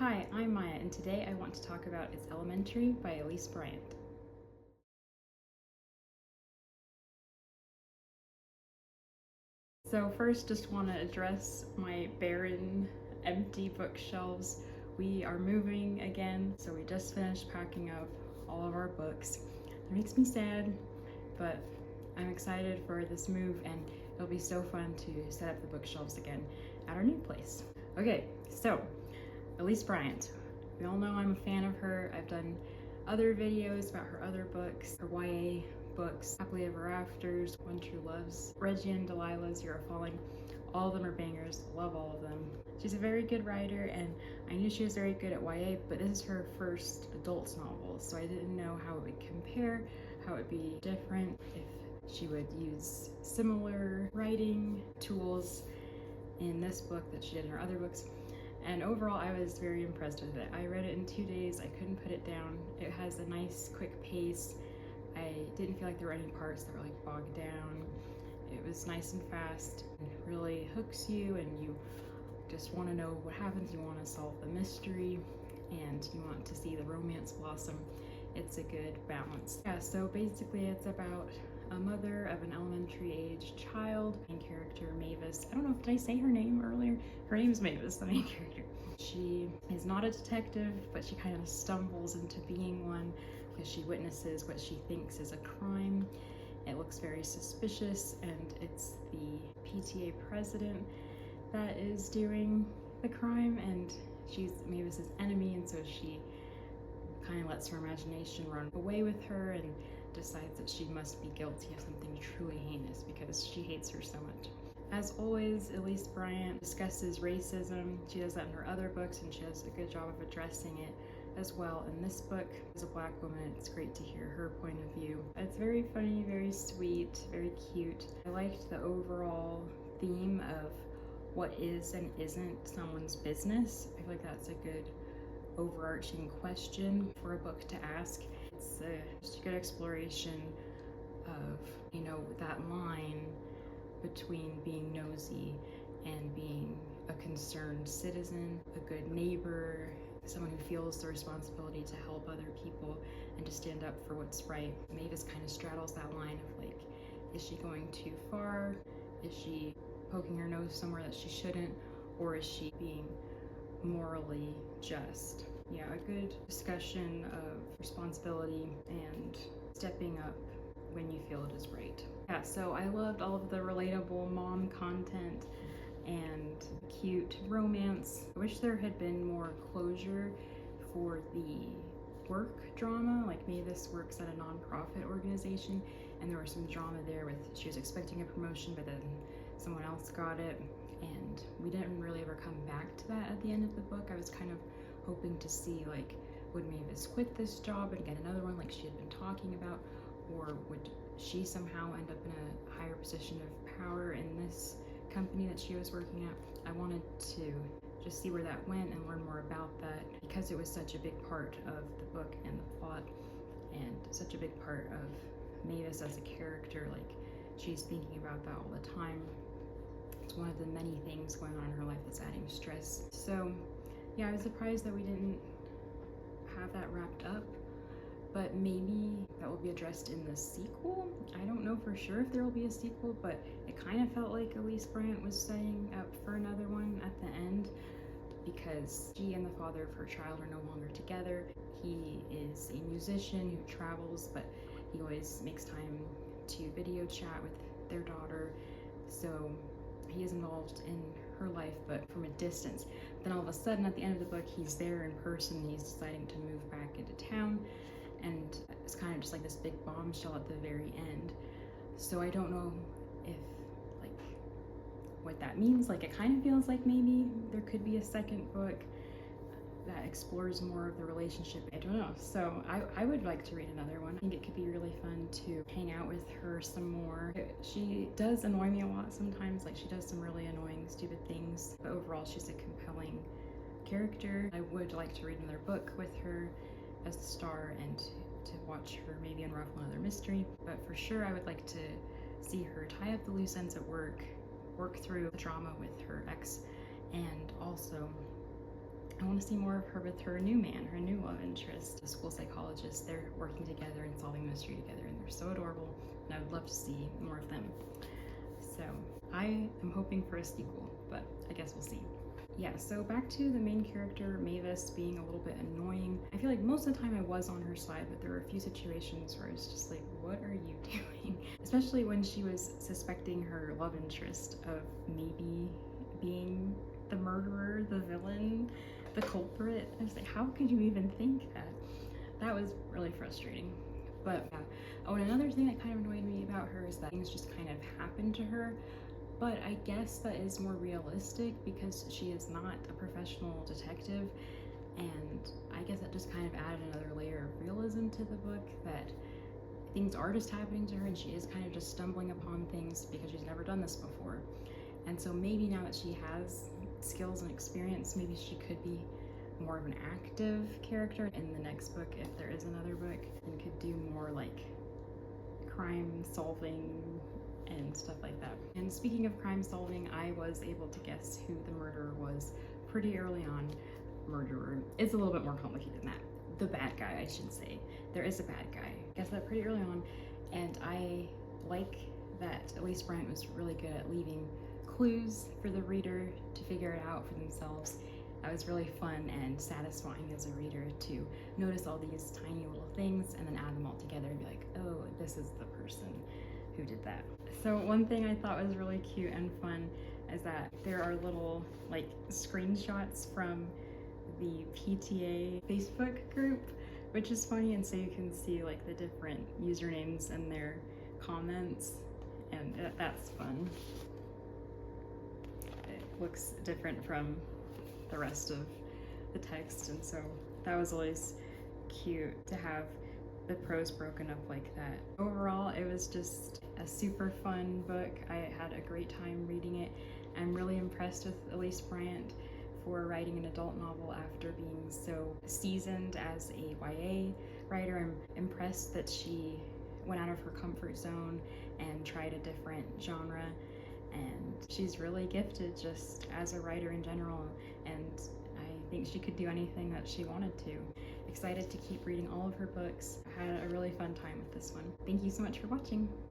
Hi, I'm Maya, and today I want to talk about It's Elementary by Elise Bryant. So first, just want to address my barren, empty bookshelves. We are moving again, so we just finished packing up all of our books. It makes me sad, but I'm excited for this move, and it'll be so fun to set up the bookshelves again at our new place. Okay, so Elise Bryant. We all know I'm a fan of her. I've done other videos about her other books, her YA books, Happily Ever Afters, One True Loves, Reggie and Delilah's You're Falling. All of them are bangers, love all of them. She's a very good writer, and I knew she was very good at YA, but this is her first adult novel, so I didn't know how it would compare, how it would be different, if she would use similar writing tools in this book that she did in her other books. And overall, I was very impressed with it. I read it in 2 days. I couldn't put it down. It has a nice, quick pace. I didn't feel like there were any parts that were like bogged down. It was nice and fast and really hooks you, and you just want to know what happens. You want to solve the mystery, and you want to see the romance blossom. It's a good balance. Yeah, so basically it's about a mother of an elementary age child. Main character, Mavis. I don't know, did I say her name earlier? Her name is Mavis, the main character. She is not a detective, but she kind of stumbles into being one because she witnesses what she thinks is a crime. It looks very suspicious, and it's the PTA president that is doing the crime, and she's Mavis's enemy, and so she kind of lets her imagination run away with her and decides that she must be guilty of something truly heinous because she hates her so much. As always, Elise Bryant discusses racism. She does that in her other books, and she does a good job of addressing it as well in this book. As a Black woman, it's great to hear her point of view. It's very funny, very sweet, very cute. I liked the overall theme of what is and isn't someone's business. I feel like that's a good overarching question for a book to ask. It's just a good exploration of, that line between being nosy and being a concerned citizen, a good neighbor, someone who feels the responsibility to help other people and to stand up for what's right. Mavis kind of straddles that line of like, is she going too far? Is she poking her nose somewhere that she shouldn't? Or is she being morally just? Yeah, a good discussion of responsibility and stepping up when you feel it is right. Yeah, so I loved all of the relatable mom content and cute romance. I wish there had been more closure for the work drama. Like, Mavis works at a nonprofit organization, and there was some drama there with she was expecting a promotion, but then someone else got it, and we didn't really ever come back to that at the end of the book. I was kind of hoping to see, like, would Mavis quit this job and get another one like she had been talking about, or would she somehow end up in a higher position of power in this company that she was working at? I wanted to just see where that went and learn more about that, because it was such a big part of the book and the plot, and such a big part of Mavis as a character. Like, she's thinking about that all the time. It's one of the many things going on in her life that's adding stress. So yeah, I was surprised that we didn't have that wrapped up, but maybe that will be addressed in the sequel. I don't know for sure if there will be a sequel, but it kind of felt like Elise Bryant was setting up for another one at the end, because she and the father of her child are no longer together. He is a musician who travels, but he always makes time to video chat with their daughter. So he is involved in her life, but from a distance. Then all of a sudden, at the end of the book, he's there in person. He's deciding to move back into town, and it's kind of just like this big bombshell at the very end. So I don't know if, like, what that means. Like, it kind of feels like maybe there could be a second book that explores more of the relationship. I don't know. So I would like to read another one. I think it could be really fun to hang out with her some more. She does annoy me a lot sometimes. Like, she does some really annoying, stupid things, but overall she's a compelling character. I would like to read another book with her as the star, and to watch her maybe unravel another mystery. But for sure, I would like to see her tie up the loose ends at work through the drama with her ex, and also I want to see more of her with her new man, her new love interest, a school psychologist. They're working together and solving the mystery together, and they're so adorable, and I would love to see more of them. So I am hoping for a sequel, but I guess we'll see. Yeah, so back to the main character, Mavis, being a little bit annoying. I feel like most of the time I was on her side, but there were a few situations where it's just like, what are you doing? Especially when she was suspecting her love interest of maybe being the murderer, the villain, the culprit. I was like, how could you even think that? That was really frustrating. But yeah. Oh, and another thing that kind of annoyed me about her is that things just kind of happened to her. But I guess that is more realistic because she is not a professional detective, and I guess that just kind of added another layer of realism to the book, that things are just happening to her and she is kind of just stumbling upon things because she's never done this before. And so maybe now that she has skills and experience, maybe she could be more of an active character in the next book, if there is another book, and could do more like crime solving and stuff like that. And speaking of crime solving, I was able to guess who the murderer was pretty early on. Murderer. It's a little bit more complicated than that. The bad guy, I should say. There is a bad guy. I guessed that pretty early on, and I like that Elise Bryant was really good at leaving clues for the reader to figure it out for themselves. That was really fun and satisfying as a reader to notice all these tiny little things and then add them all together and be like, oh, this is the person who did that. So one thing I thought was really cute and fun is that there are little like screenshots from the PTA Facebook group, which is funny, and so you can see like the different usernames and their comments, and that's fun. It looks different from the rest of the text, and so that was always cute to have the prose broken up like that. Overall, it was just a super fun book. I had a great time reading it. I'm really impressed with Elise Bryant for writing an adult novel after being so seasoned as a YA writer. I'm impressed that she went out of her comfort zone and tried a different genre, and she's really gifted just as a writer in general, and I think she could do anything that she wanted to. Excited to keep reading all of her books. I had a really fun time with this one. Thank you so much for watching.